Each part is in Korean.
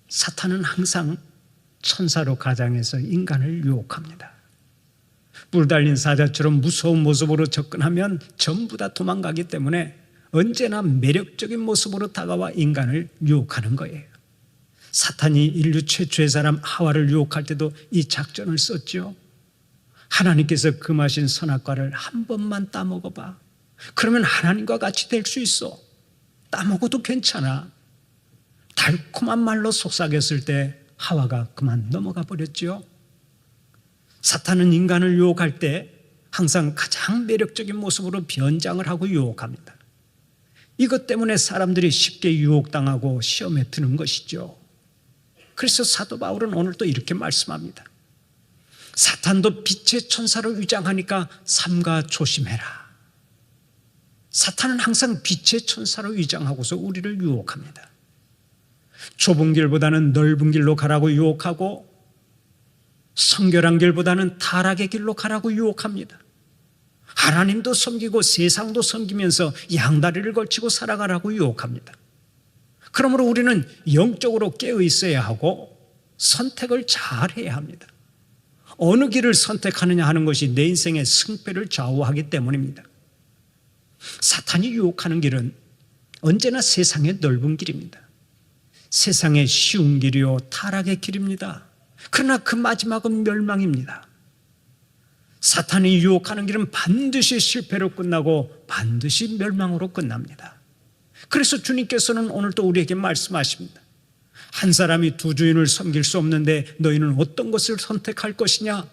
사탄은 항상 천사로 가장해서 인간을 유혹합니다. 뿔 달린 사자처럼 무서운 모습으로 접근하면 전부 다 도망가기 때문에 언제나 매력적인 모습으로 다가와 인간을 유혹하는 거예요. 사탄이 인류 최초의 사람 하와를 유혹할 때도 이 작전을 썼죠. 하나님께서 금하신 선악과를 한 번만 따먹어봐. 그러면 하나님과 같이 될 수 있어. 따먹어도 괜찮아. 달콤한 말로 속삭였을 때 하와가 그만 넘어가 버렸죠. 사탄은 인간을 유혹할 때 항상 가장 매력적인 모습으로 변장을 하고 유혹합니다. 이것 때문에 사람들이 쉽게 유혹당하고 시험에 드는 것이죠. 그래서 사도 바울은 오늘 또 이렇게 말씀합니다. 사탄도 빛의 천사로 위장하니까 삼가 조심해라. 사탄은 항상 빛의 천사로 위장하고서 우리를 유혹합니다. 좁은 길보다는 넓은 길로 가라고 유혹하고 성결한 길보다는 타락의 길로 가라고 유혹합니다. 하나님도 섬기고 세상도 섬기면서 양다리를 걸치고 살아가라고 유혹합니다. 그러므로 우리는 영적으로 깨어 있어야 하고 선택을 잘 해야 합니다. 어느 길을 선택하느냐 하는 것이 내 인생의 승패를 좌우하기 때문입니다. 사탄이 유혹하는 길은 언제나 세상의 넓은 길입니다. 세상의 쉬운 길이요 타락의 길입니다. 그러나 그 마지막은 멸망입니다. 사탄이 유혹하는 길은 반드시 실패로 끝나고 반드시 멸망으로 끝납니다. 그래서 주님께서는 오늘 또 우리에게 말씀하십니다. 한 사람이 두 주인을 섬길 수 없는데 너희는 어떤 것을 선택할 것이냐?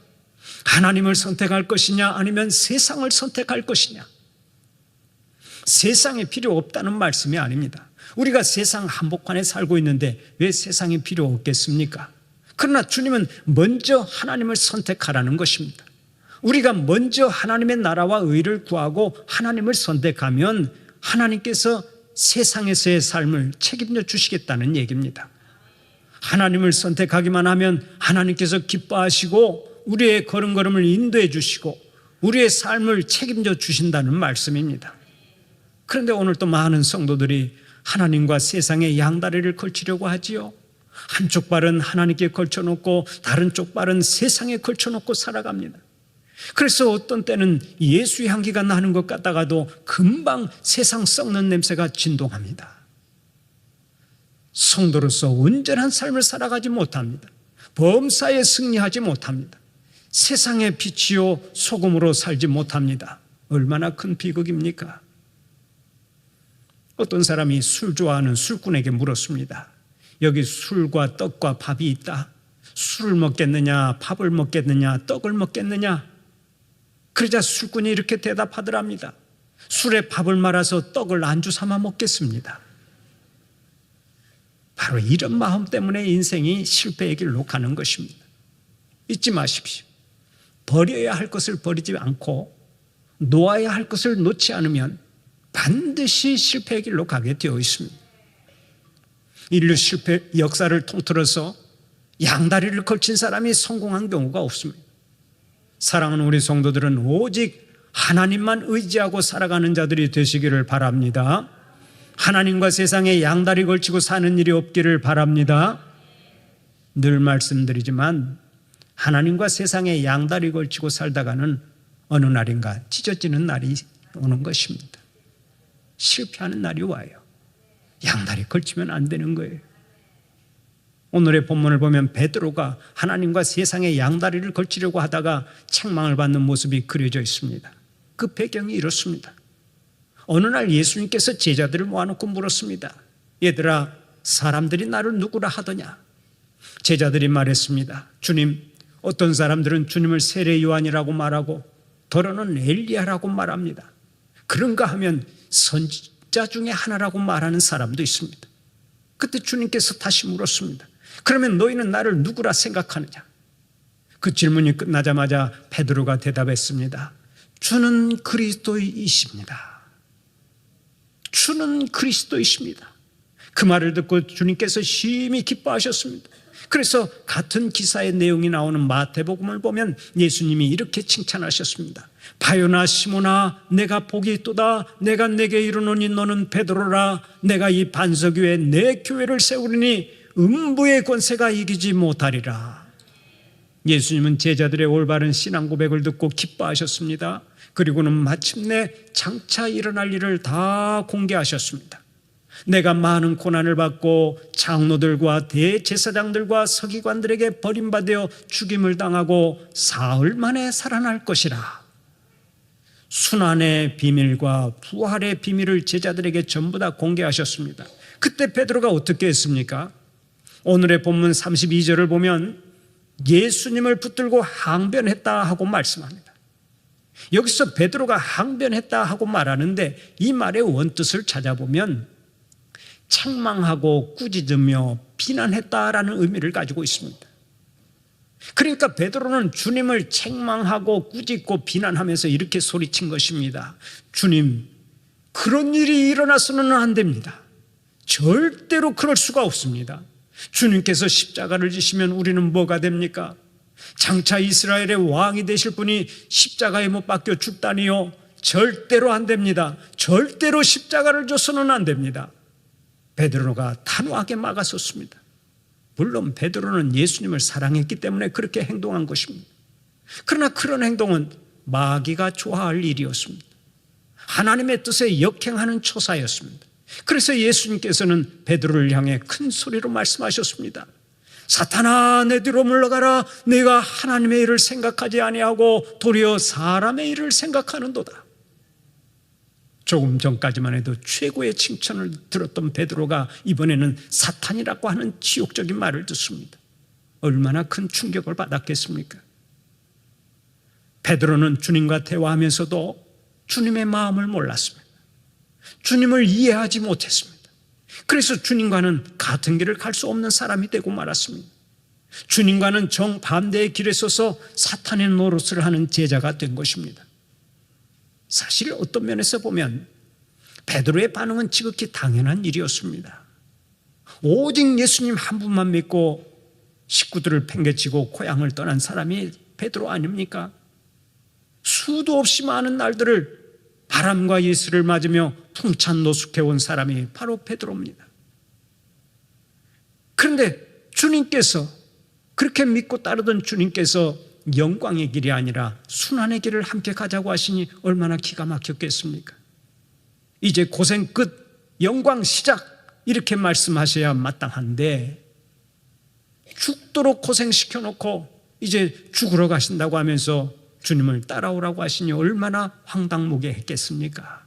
하나님을 선택할 것이냐? 아니면 세상을 선택할 것이냐? 세상에 필요 없다는 말씀이 아닙니다. 우리가 세상 한복판에 살고 있는데 왜 세상이 필요 없겠습니까? 그러나 주님은 먼저 하나님을 선택하라는 것입니다. 우리가 먼저 하나님의 나라와 의를 구하고 하나님을 선택하면 하나님께서 세상에서의 삶을 책임져 주시겠다는 얘기입니다. 하나님을 선택하기만 하면 하나님께서 기뻐하시고 우리의 걸음걸음을 인도해 주시고 우리의 삶을 책임져 주신다는 말씀입니다. 그런데 오늘 또 많은 성도들이 하나님과 세상의 양다리를 걸치려고 하지요. 한쪽 발은 하나님께 걸쳐놓고 다른 쪽 발은 세상에 걸쳐놓고 살아갑니다. 그래서 어떤 때는 예수의 향기가 나는 것 같다가도 금방 세상 썩는 냄새가 진동합니다. 성도로서 온전한 삶을 살아가지 못합니다. 범사에 승리하지 못합니다. 세상의 빛이요 소금으로 살지 못합니다. 얼마나 큰 비극입니까? 어떤 사람이 술 좋아하는 술꾼에게 물었습니다. 여기 술과 떡과 밥이 있다. 술을 먹겠느냐, 밥을 먹겠느냐, 떡을 먹겠느냐? 그러자 술꾼이 이렇게 대답하더랍니다. 술에 밥을 말아서 떡을 안주 삼아 먹겠습니다. 바로 이런 마음 때문에 인생이 실패의 길로 가는 것입니다. 잊지 마십시오. 버려야 할 것을 버리지 않고 놓아야 할 것을 놓지 않으면 반드시 실패의 길로 가게 되어 있습니다. 인류 실패 역사를 통틀어서 양다리를 걸친 사람이 성공한 경우가 없습니다. 사랑하는 우리 성도들은 오직 하나님만 의지하고 살아가는 자들이 되시기를 바랍니다. 하나님과 세상에 양다리 걸치고 사는 일이 없기를 바랍니다. 늘 말씀드리지만 하나님과 세상에 양다리 걸치고 살다가는 어느 날인가 찢어지는 날이 오는 것입니다. 실패하는 날이 와요. 양다리 걸치면 안 되는 거예요. 오늘의 본문을 보면 베드로가 하나님과 세상의 양다리를 걸치려고 하다가 책망을 받는 모습이 그려져 있습니다. 그 배경이 이렇습니다. 어느 날 예수님께서 제자들을 모아놓고 물었습니다. 얘들아, 사람들이 나를 누구라 하더냐? 제자들이 말했습니다. 주님, 어떤 사람들은 주님을 세례 요한이라고 말하고 더러는 엘리야라고 말합니다. 그런가 하면 선지자 중에 하나라고 말하는 사람도 있습니다. 그때 주님께서 다시 물었습니다. 그러면 너희는 나를 누구라 생각하느냐? 그 질문이 끝나자마자 베드로가 대답했습니다. 주는 그리스도이십니다. 주는 그리스도이십니다. 그 말을 듣고 주님께서 심히 기뻐하셨습니다. 그래서 같은 기사의 내용이 나오는 마태복음을 보면 예수님이 이렇게 칭찬하셨습니다. 바요나 시몬아, 내가 복이 있도다. 내가 내게 이르노니 너는 베드로라. 내가 이 반석 위에 내 교회를 세우리니 음부의 권세가 이기지 못하리라. 예수님은 제자들의 올바른 신앙 고백을 듣고 기뻐하셨습니다. 그리고는 마침내 장차 일어날 일을 다 공개하셨습니다. 내가 많은 고난을 받고 장로들과 대제사장들과 서기관들에게 버림받아 죽임을 당하고 사흘 만에 살아날 것이라. 순환의 비밀과 부활의 비밀을 제자들에게 전부 다 공개하셨습니다. 그때 베드로가 어떻게 했습니까? 오늘의 본문 32절을 보면 예수님을 붙들고 항변했다 하고 말씀합니다. 여기서 베드로가 항변했다 하고 말하는데 이 말의 원뜻을 찾아보면 책망하고 꾸짖으며 비난했다라는 의미를 가지고 있습니다. 그러니까 베드로는 주님을 책망하고 꾸짖고 비난하면서 이렇게 소리친 것입니다. 주님, 그런 일이 일어나서는 안 됩니다. 절대로 그럴 수가 없습니다. 주님께서 십자가를 지시면 우리는 뭐가 됩니까? 장차 이스라엘의 왕이 되실 분이 십자가에 못 박혀 죽다니요? 절대로 안 됩니다. 절대로 십자가를 줘서는 안 됩니다. 베드로가 단호하게 막아섰습니다. 물론 베드로는 예수님을 사랑했기 때문에 그렇게 행동한 것입니다. 그러나 그런 행동은 마귀가 좋아할 일이었습니다. 하나님의 뜻에 역행하는 처사였습니다. 그래서 예수님께서는 베드로를 향해 큰 소리로 말씀하셨습니다. 사탄아, 내 뒤로 물러가라. 네가 하나님의 일을 생각하지 아니하고 도리어 사람의 일을 생각하는도다. 조금 전까지만 해도 최고의 칭찬을 들었던 베드로가 이번에는 사탄이라고 하는 지옥적인 말을 듣습니다. 얼마나 큰 충격을 받았겠습니까? 베드로는 주님과 대화하면서도 주님의 마음을 몰랐습니다. 주님을 이해하지 못했습니다. 그래서 주님과는 같은 길을 갈 수 없는 사람이 되고 말았습니다. 주님과는 정반대의 길에 서서 사탄의 노릇을 하는 제자가 된 것입니다. 사실 어떤 면에서 보면 베드로의 반응은 지극히 당연한 일이었습니다. 오직 예수님 한 분만 믿고 식구들을 팽개치고 고향을 떠난 사람이 베드로 아닙니까? 수도 없이 많은 날들을 바람과 이슬을 맞으며 풍찬 노숙해온 사람이 바로 베드로입니다. 그런데 주님께서, 그렇게 믿고 따르던 주님께서 영광의 길이 아니라 순환의 길을 함께 가자고 하시니 얼마나 기가 막혔겠습니까? 이제 고생 끝, 영광 시작, 이렇게 말씀하셔야 마땅한데 죽도록 고생시켜놓고 이제 죽으러 가신다고 하면서 주님을 따라오라고 하시니 얼마나 황당무계 했겠습니까?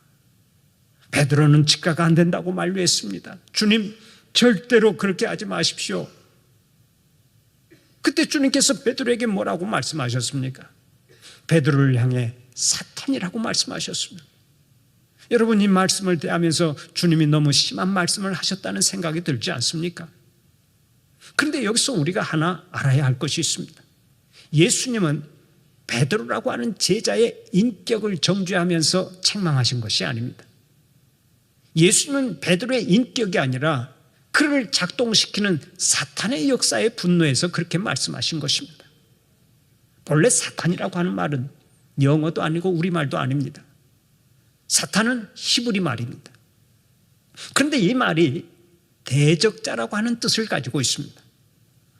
베드로는 직가가 안 된다고 만류했습니다. 주님, 절대로 그렇게 하지 마십시오. 그때 주님께서 베드로에게 뭐라고 말씀하셨습니까? 베드로를 향해 사탄이라고 말씀하셨습니다. 여러분, 이 말씀을 대하면서 주님이 너무 심한 말씀을 하셨다는 생각이 들지 않습니까? 그런데 여기서 우리가 하나 알아야 할 것이 있습니다. 예수님은 베드로라고 하는 제자의 인격을 정죄하면서 책망하신 것이 아닙니다. 예수님은 베드로의 인격이 아니라 그를 작동시키는 사탄의 역사에 분노해서 그렇게 말씀하신 것입니다. 본래 사탄이라고 하는 말은 영어도 아니고 우리말도 아닙니다. 사탄은 히브리 말입니다. 그런데 이 말이 대적자라고 하는 뜻을 가지고 있습니다.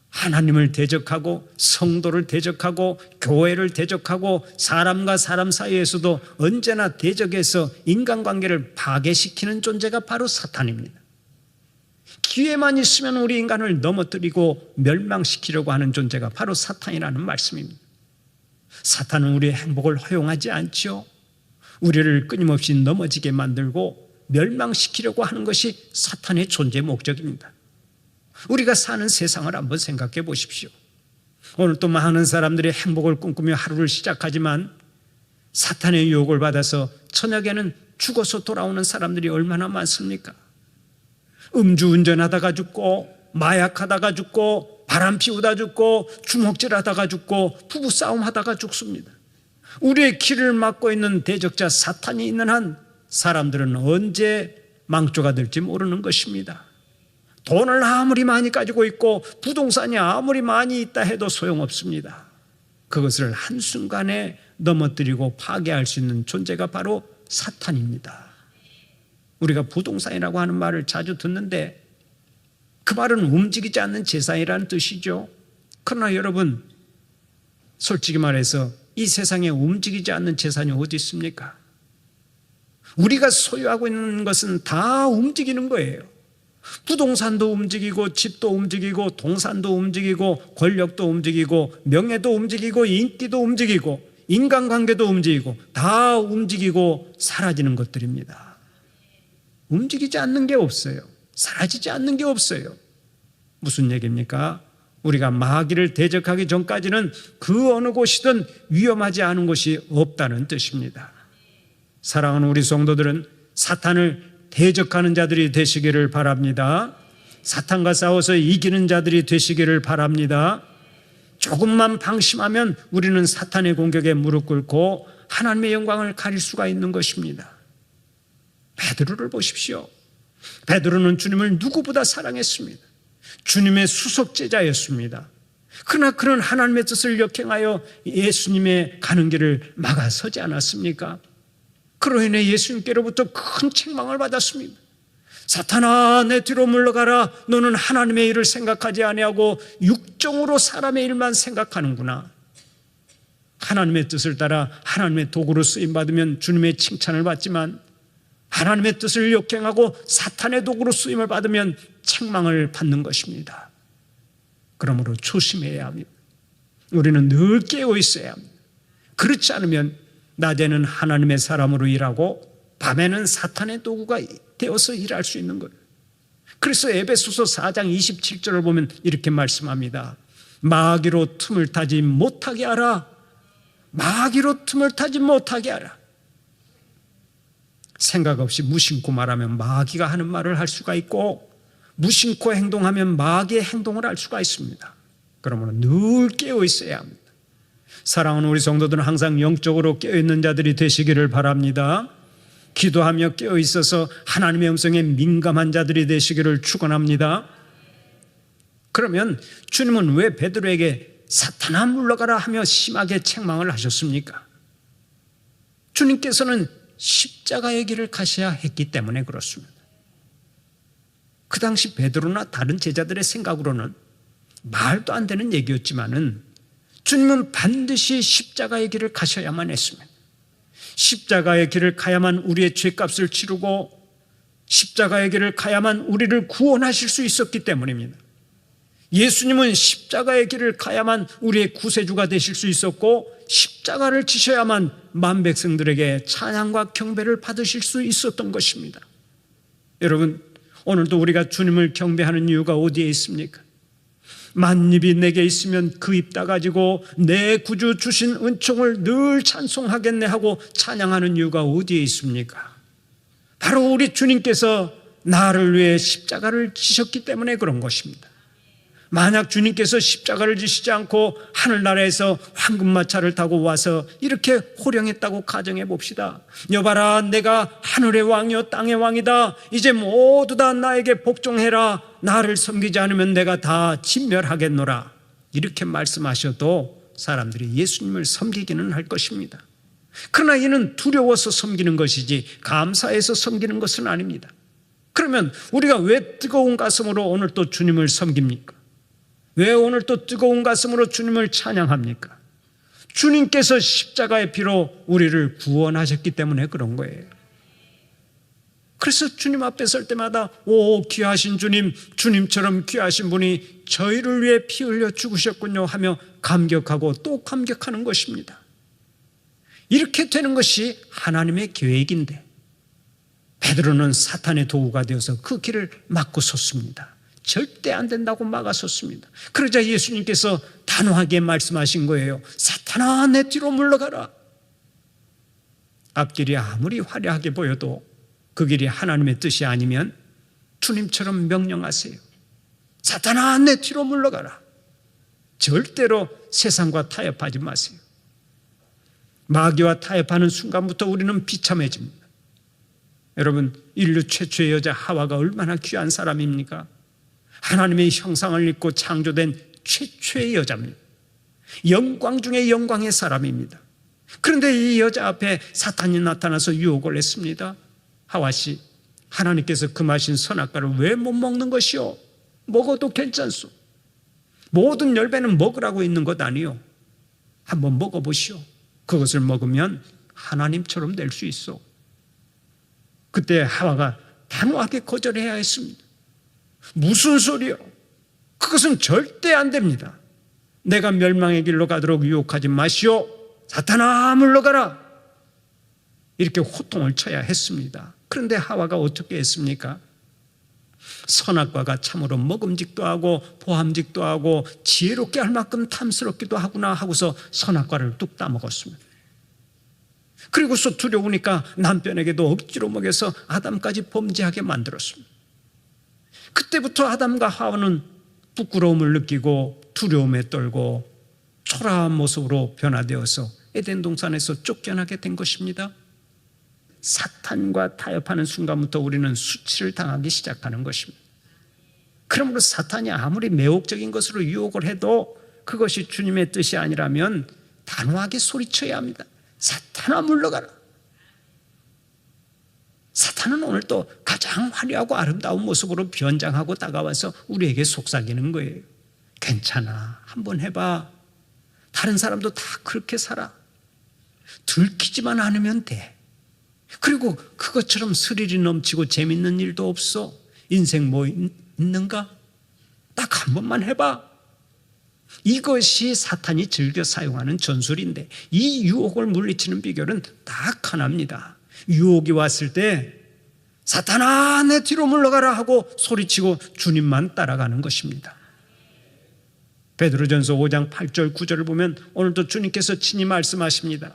하나님을 대적하고 성도를 대적하고 교회를 대적하고 사람과 사람 사이에서도 언제나 대적해서 인간관계를 파괴시키는 존재가 바로 사탄입니다. 기회만 있으면 우리 인간을 넘어뜨리고 멸망시키려고 하는 존재가 바로 사탄이라는 말씀입니다. 사탄은 우리의 행복을 허용하지 않죠. 우리를 끊임없이 넘어지게 만들고 멸망시키려고 하는 것이 사탄의 존재 목적입니다. 우리가 사는 세상을 한번 생각해 보십시오. 오늘 또 많은 사람들이 행복을 꿈꾸며 하루를 시작하지만 사탄의 유혹을 받아서 저녁에는 죽어서 돌아오는 사람들이 얼마나 많습니까? 음주운전하다가 죽고, 마약하다가 죽고, 바람 피우다 죽고, 주먹질하다가 죽고, 부부싸움하다가 죽습니다. 우리의 길을 막고 있는 대적자 사탄이 있는 한 사람들은 언제 망조가 될지 모르는 것입니다. 돈을 아무리 많이 가지고 있고 부동산이 아무리 많이 있다 해도 소용없습니다. 그것을 한순간에 넘어뜨리고 파괴할 수 있는 존재가 바로 사탄입니다. 우리가 부동산이라고 하는 말을 자주 듣는데 그 말은 움직이지 않는 제사이라는 뜻이죠. 그러나 여러분, 솔직히 말해서 이 세상에 움직이지 않는 재산이 어디 있습니까? 우리가 소유하고 있는 것은 다 움직이는 거예요. 부동산도 움직이고, 집도 움직이고, 동산도 움직이고, 권력도 움직이고, 명예도 움직이고, 인기도 움직이고, 인간관계도 움직이고, 다 움직이고 사라지는 것들입니다. 움직이지 않는 게 없어요. 사라지지 않는 게 없어요. 무슨 얘기입니까? 우리가 마귀를 대적하기 전까지는 그 어느 곳이든 위험하지 않은 곳이 없다는 뜻입니다. 사랑하는 우리 성도들은 사탄을 대적하는 자들이 되시기를 바랍니다. 사탄과 싸워서 이기는 자들이 되시기를 바랍니다. 조금만 방심하면 우리는 사탄의 공격에 무릎 꿇고 하나님의 영광을 가릴 수가 있는 것입니다. 베드로를 보십시오. 베드로는 주님을 누구보다 사랑했습니다. 주님의 수석 제자였습니다. 그러나 그는 하나님의 뜻을 역행하여 예수님의 가는 길을 막아서지 않았습니까? 그로 인해 예수님께로부터 큰 책망을 받았습니다. 사탄아, 내 뒤로 물러가라. 너는 하나님의 일을 생각하지 아니하고 육정으로 사람의 일만 생각하는구나. 하나님의 뜻을 따라 하나님의 도구로 쓰임받으면 주님의 칭찬을 받지만, 하나님의 뜻을 역행하고 사탄의 도구로 쓰임을 받으면 책망을 받는 것입니다. 그러므로 조심해야 합니다. 우리는 늘 깨어 있어야 합니다. 그렇지 않으면 낮에는 하나님의 사람으로 일하고 밤에는 사탄의 도구가 되어서 일할 수 있는 거예요. 그래서 에베소서 4장 27절을 보면 이렇게 말씀합니다. 마귀로 틈을 타지 못하게 하라. 마귀로 틈을 타지 못하게 하라. 생각 없이 무심코 말하면 마귀가 하는 말을 할 수가 있고, 무심코 행동하면 마귀의 행동을 할 수가 있습니다. 그러므로 늘 깨어 있어야 합니다. 사랑하는 우리 성도들은 항상 영적으로 깨어있는 자들이 되시기를 바랍니다. 기도하며 깨어있어서 하나님의 음성에 민감한 자들이 되시기를 축원합니다. 그러면 주님은 왜 베드로에게 사탄아 물러가라 하며 심하게 책망을 하셨습니까? 주님께서는 십자가의 길을 가셔야 했기 때문에 그렇습니다. 그 당시 베드로나 다른 제자들의 생각으로는 말도 안 되는 얘기였지만은 주님은 반드시 십자가의 길을 가셔야만 했습니다. 십자가의 길을 가야만 우리의 죄값을 치르고 십자가의 길을 가야만 우리를 구원하실 수 있었기 때문입니다. 예수님은 십자가의 길을 가야만 우리의 구세주가 되실 수 있었고, 십자가를 지셔야만 만백성들에게 찬양과 경배를 받으실 수 있었던 것입니다. 여러분, 오늘도 우리가 주님을 경배하는 이유가 어디에 있습니까? 만입이 내게 있으면 그 입 다 가지고 내 구주 주신 은총을 늘 찬송하겠네 하고 찬양하는 이유가 어디에 있습니까? 바로 우리 주님께서 나를 위해 십자가를 지셨기 때문에 그런 것입니다. 만약 주님께서 십자가를 지시지 않고 하늘나라에서 황금마차를 타고 와서 이렇게 호령했다고 가정해 봅시다. 여봐라, 내가 하늘의 왕이요 땅의 왕이다. 이제 모두 다 나에게 복종해라. 나를 섬기지 않으면 내가 다 진멸하겠노라. 이렇게 말씀하셔도 사람들이 예수님을 섬기기는 할 것입니다. 그러나 이는 두려워서 섬기는 것이지 감사해서 섬기는 것은 아닙니다. 그러면 우리가 왜 뜨거운 가슴으로 오늘 또 주님을 섬깁니까? 왜 오늘 또 뜨거운 가슴으로 주님을 찬양합니까? 주님께서 십자가의 피로 우리를 구원하셨기 때문에 그런 거예요. 그래서 주님 앞에 설 때마다 오 귀하신 주님, 주님처럼 귀하신 분이 저희를 위해 피 흘려 죽으셨군요 하며 감격하고 또 감격하는 것입니다. 이렇게 되는 것이 하나님의 계획인데 베드로는 사탄의 도구가 되어서 그 길을 막고 섰습니다. 절대 안 된다고 막아섰습니다. 그러자 예수님께서 단호하게 말씀하신 거예요. 사탄아, 내 뒤로 물러가라. 앞길이 아무리 화려하게 보여도 그 길이 하나님의 뜻이 아니면 주님처럼 명령하세요. 사탄아, 내 뒤로 물러가라. 절대로 세상과 타협하지 마세요. 마귀와 타협하는 순간부터 우리는 비참해집니다. 여러분, 인류 최초의 여자 하와가 얼마나 귀한 사람입니까? 하나님의 형상을 입고 창조된 최초의 여자입니다. 영광 중에 영광의 사람입니다. 그런데 이 여자 앞에 사탄이 나타나서 유혹을 했습니다. 하와씨, 하나님께서 금하신 선악과를 왜 못 먹는 것이요? 먹어도 괜찮소. 모든 열매는 먹으라고 있는 것 아니요. 한번 먹어보시오. 그것을 먹으면 하나님처럼 될 수 있어. 그때 하와가 단호하게 거절해야 했습니다. 무슨 소리요? 그것은 절대 안 됩니다. 내가 멸망의 길로 가도록 유혹하지 마시오. 사탄아 물러가라. 이렇게 호통을 쳐야 했습니다. 그런데 하와가 어떻게 했습니까? 선악과가 참으로 먹음직도 하고 보함직도 하고 지혜롭게 할 만큼 탐스럽기도 하구나 하고서 선악과를 뚝 따먹었습니다. 그리고서 두려우니까 남편에게도 억지로 먹여서 아담까지 범죄하게 만들었습니다. 그때부터 아담과 하와는 부끄러움을 느끼고 두려움에 떨고 초라한 모습으로 변화되어서 에덴 동산에서 쫓겨나게 된 것입니다. 사탄과 타협하는 순간부터 우리는 수치를 당하기 시작하는 것입니다. 그러므로 사탄이 아무리 매혹적인 것으로 유혹을 해도 그것이 주님의 뜻이 아니라면 단호하게 소리쳐야 합니다. 사탄아 물러가라. 사탄은 오늘 또 가장 화려하고 아름다운 모습으로 변장하고 다가와서 우리에게 속삭이는 거예요. 괜찮아, 한번 해봐. 다른 사람도 다 그렇게 살아. 들키지만 않으면 돼. 그리고 그것처럼 스릴이 넘치고 재밌는 일도 없어. 인생 뭐 있는가? 딱 한 번만 해봐. 이것이 사탄이 즐겨 사용하는 전술인데, 이 유혹을 물리치는 비결은 딱 하나입니다. 유혹이 왔을 때 사탄아 내 뒤로 물러가라 하고 소리치고 주님만 따라가는 것입니다. 베드로전서 5장 8절 9절을 보면 오늘도 주님께서 친히 말씀하십니다.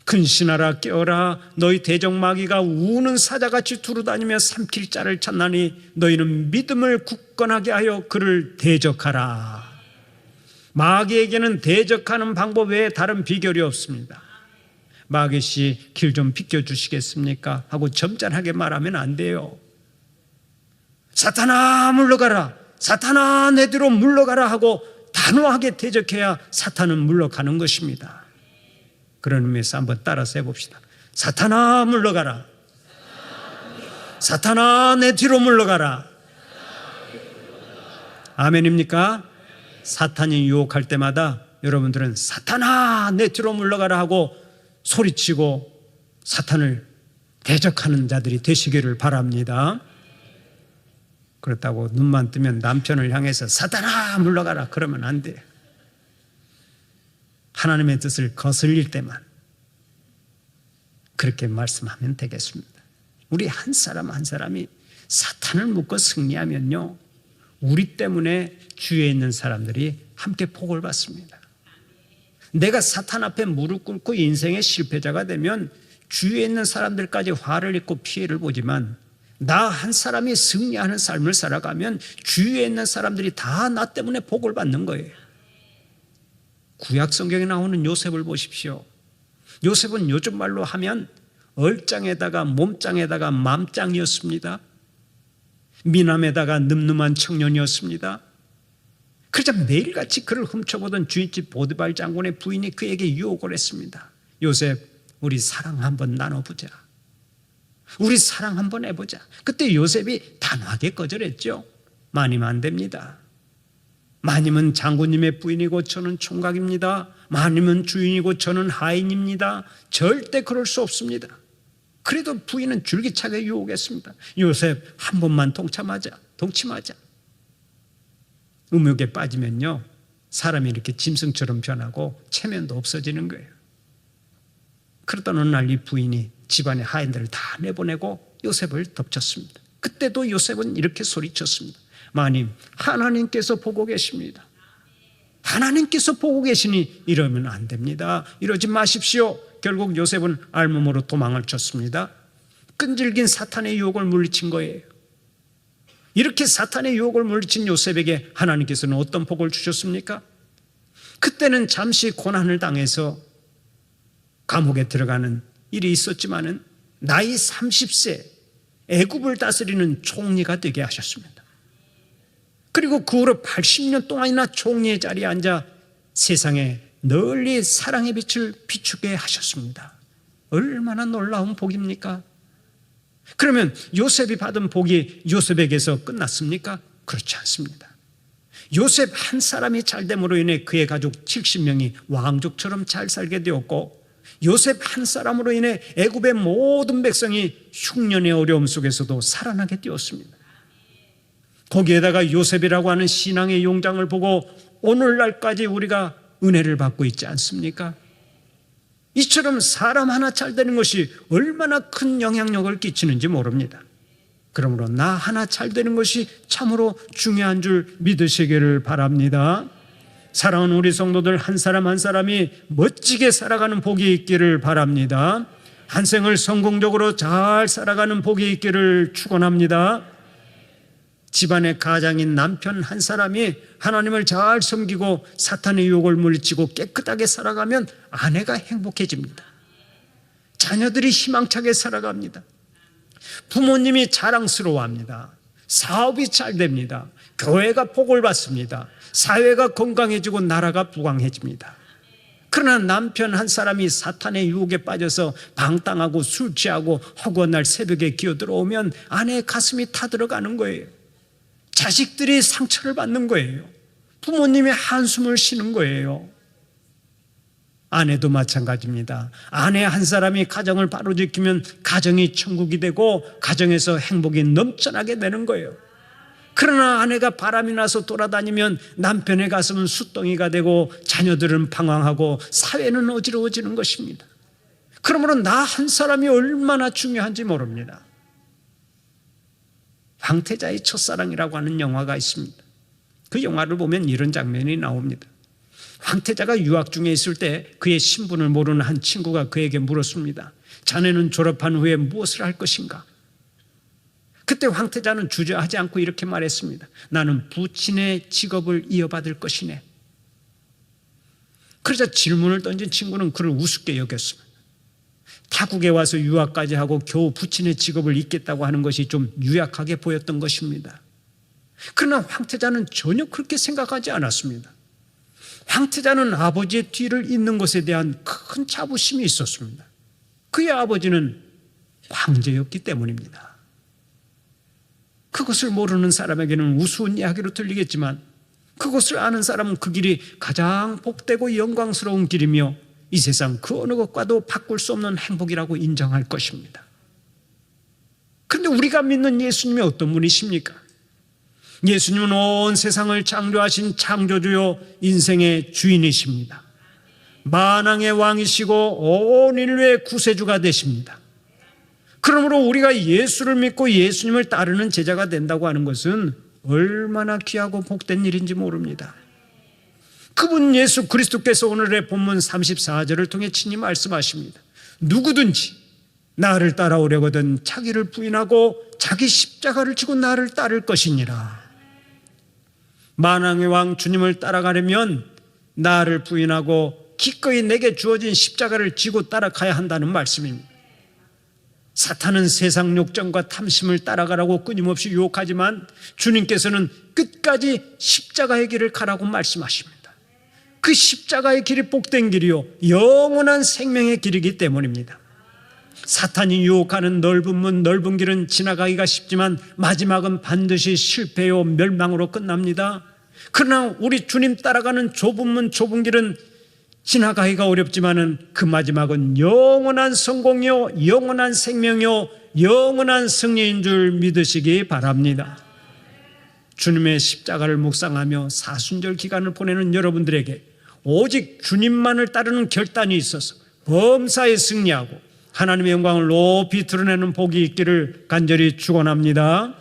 근신하라 깨어라. 너희 대적 마귀가 우는 사자같이 두루다니며 삼킬 자를 찾나니 너희는 믿음을 굳건하게 하여 그를 대적하라. 마귀에게는 대적하는 방법 외에 다른 비결이 없습니다. 마귀 씨 길 좀 비켜주시겠습니까? 하고 점잖하게 말하면 안 돼요. 사탄아 물러가라. 사탄아 내 뒤로 물러가라 하고 단호하게 대적해야 사탄은 물러가는 것입니다. 그런 의미에서 한번 따라서 해봅시다. 사탄아 물러가라. 사탄아 내 뒤로 물러가라. 아멘입니까? 사탄이 유혹할 때마다 여러분들은 사탄아 내 뒤로 물러가라 하고 소리치고 사탄을 대적하는 자들이 되시기를 바랍니다. 그렇다고 눈만 뜨면 남편을 향해서 사탄아 물러가라 그러면 안 돼요. 하나님의 뜻을 거슬릴 때만 그렇게 말씀하면 되겠습니다. 우리 한 사람 한 사람이 사탄을 묶어 승리하면요, 우리 때문에 주위에 있는 사람들이 함께 복을 받습니다. 내가 사탄 앞에 무릎 꿇고 인생의 실패자가 되면 주위에 있는 사람들까지 화를 입고 피해를 보지만, 나 한 사람이 승리하는 삶을 살아가면 주위에 있는 사람들이 다 나 때문에 복을 받는 거예요. 구약 성경에 나오는 요셉을 보십시오. 요셉은 요즘 말로 하면 얼짱에다가 몸짱에다가 맘짱이었습니다. 미남에다가 늠름한 청년이었습니다. 그러자 매일같이 그를 훔쳐보던 주인집 보드발 장군의 부인이 그에게 유혹을 했습니다. 요셉, 우리 사랑 한번 나눠보자. 우리 사랑 한번 해보자. 그때 요셉이 단호하게 거절했죠. 마님 안 됩니다. 마님은 장군님의 부인이고 저는 총각입니다. 마님은 주인이고 저는 하인입니다. 절대 그럴 수 없습니다. 그래도 부인은 줄기차게 유혹했습니다. 요셉 한 번만 동침하자. 음욕에 빠지면요, 사람이 이렇게 짐승처럼 변하고 체면도 없어지는 거예요. 그러던 어느 날 이 부인이 집안의 하인들을 다 내보내고 요셉을 덮쳤습니다. 그때도 요셉은 이렇게 소리쳤습니다. 마님, 하나님께서 보고 계십니다. 하나님께서 보고 계시니 이러면 안 됩니다. 이러지 마십시오. 결국 요셉은 알몸으로 도망을 쳤습니다. 끈질긴 사탄의 유혹을 물리친 거예요. 이렇게 사탄의 유혹을 물리친 요셉에게 하나님께서는 어떤 복을 주셨습니까? 그때는 잠시 고난을 당해서 감옥에 들어가는 일이 있었지만은 나이 30세 애굽을 다스리는 총리가 되게 하셨습니다. 그리고 그 후로 80년 동안이나 총리의 자리에 앉아 세상에 널리 사랑의 빛을 비추게 하셨습니다. 얼마나 놀라운 복입니까? 그러면 요셉이 받은 복이 요셉에게서 끝났습니까? 그렇지 않습니다. 요셉 한 사람이 잘됨으로 인해 그의 가족 70명이 왕족처럼 잘 살게 되었고, 요셉 한 사람으로 인해 애굽의 모든 백성이 흉년의 어려움 속에서도 살아나게 되었습니다. 거기에다가 요셉이라고 하는 신앙의 용장을 보고 오늘날까지 우리가 은혜를 받고 있지 않습니까? 이처럼 사람 하나 잘 되는 것이 얼마나 큰 영향력을 끼치는지 모릅니다. 그러므로 나 하나 잘 되는 것이 참으로 중요한 줄 믿으시기를 바랍니다. 사랑하는 우리 성도들 한 사람 한 사람이 멋지게 살아가는 복이 있기를 바랍니다. 한 생을 성공적으로 잘 살아가는 복이 있기를 축원합니다. 집안의 가장인 남편 한 사람이 하나님을 잘 섬기고 사탄의 유혹을 물리치고 깨끗하게 살아가면 아내가 행복해집니다. 자녀들이 희망차게 살아갑니다. 부모님이 자랑스러워합니다. 사업이 잘 됩니다. 교회가 복을 받습니다. 사회가 건강해지고 나라가 부강해집니다. 그러나 남편 한 사람이 사탄의 유혹에 빠져서 방탕하고 술 취하고 허구한 날 새벽에 기어들어오면 아내의 가슴이 타들어가는 거예요. 자식들이 상처를 받는 거예요. 부모님이 한숨을 쉬는 거예요. 아내도 마찬가지입니다. 아내 한 사람이 가정을 바로 지키면 가정이 천국이 되고 가정에서 행복이 넘쳐나게 되는 거예요. 그러나 아내가 바람이 나서 돌아다니면 남편의 가슴은 숫덩이가 되고 자녀들은 방황하고 사회는 어지러워지는 것입니다. 그러므로 나 한 사람이 얼마나 중요한지 모릅니다. 황태자의 첫사랑이라고 하는 영화가 있습니다. 그 영화를 보면 이런 장면이 나옵니다. 황태자가 유학 중에 있을 때 그의 신분을 모르는 한 친구가 그에게 물었습니다. 자네는 졸업한 후에 무엇을 할 것인가? 그때 황태자는 주저하지 않고 이렇게 말했습니다. 나는 부친의 직업을 이어받을 것이네. 그러자 질문을 던진 친구는 그를 우습게 여겼습니다. 타국에 와서 유학까지 하고 겨우 부친의 직업을 잇겠다고 하는 것이 좀 유약하게 보였던 것입니다. 그러나 황태자는 전혀 그렇게 생각하지 않았습니다. 황태자는 아버지의 뒤를 잇는 것에 대한 큰 자부심이 있었습니다. 그의 아버지는 황제였기 때문입니다. 그것을 모르는 사람에게는 우스운 이야기로 들리겠지만 그것을 아는 사람은 그 길이 가장 복되고 영광스러운 길이며 이 세상 그 어느 것과도 바꿀 수 없는 행복이라고 인정할 것입니다. 그런데 우리가 믿는 예수님이 어떤 분이십니까? 예수님은 온 세상을 창조하신 창조주요 인생의 주인이십니다. 만왕의 왕이시고 온 인류의 구세주가 되십니다. 그러므로 우리가 예수를 믿고 예수님을 따르는 제자가 된다고 하는 것은 얼마나 귀하고 복된 일인지 모릅니다. 그분 예수 그리스도께서 오늘의 본문 34절을 통해 친히 말씀하십니다. 누구든지 나를 따라오려거든 자기를 부인하고 자기 십자가를 지고 나를 따를 것이니라. 만왕의 왕 주님을 따라가려면 나를 부인하고 기꺼이 내게 주어진 십자가를 지고 따라가야 한다는 말씀입니다. 사탄은 세상 욕정과 탐심을 따라가라고 끊임없이 유혹하지만 주님께서는 끝까지 십자가의 길을 가라고 말씀하십니다. 그 십자가의 길이 복된 길이요 영원한 생명의 길이기 때문입니다. 사탄이 유혹하는 넓은 문 넓은 길은 지나가기가 쉽지만 마지막은 반드시 실패요 멸망으로 끝납니다. 그러나 우리 주님 따라가는 좁은 문 좁은 길은 지나가기가 어렵지만은 그 마지막은 영원한 성공이요 영원한 생명이요 영원한 승리인 줄 믿으시기 바랍니다. 주님의 십자가를 묵상하며 사순절 기간을 보내는 여러분들에게 오직 주님만을 따르는 결단이 있어서 범사에 승리하고 하나님의 영광을 높이 드러내는 복이 있기를 간절히 축원합니다.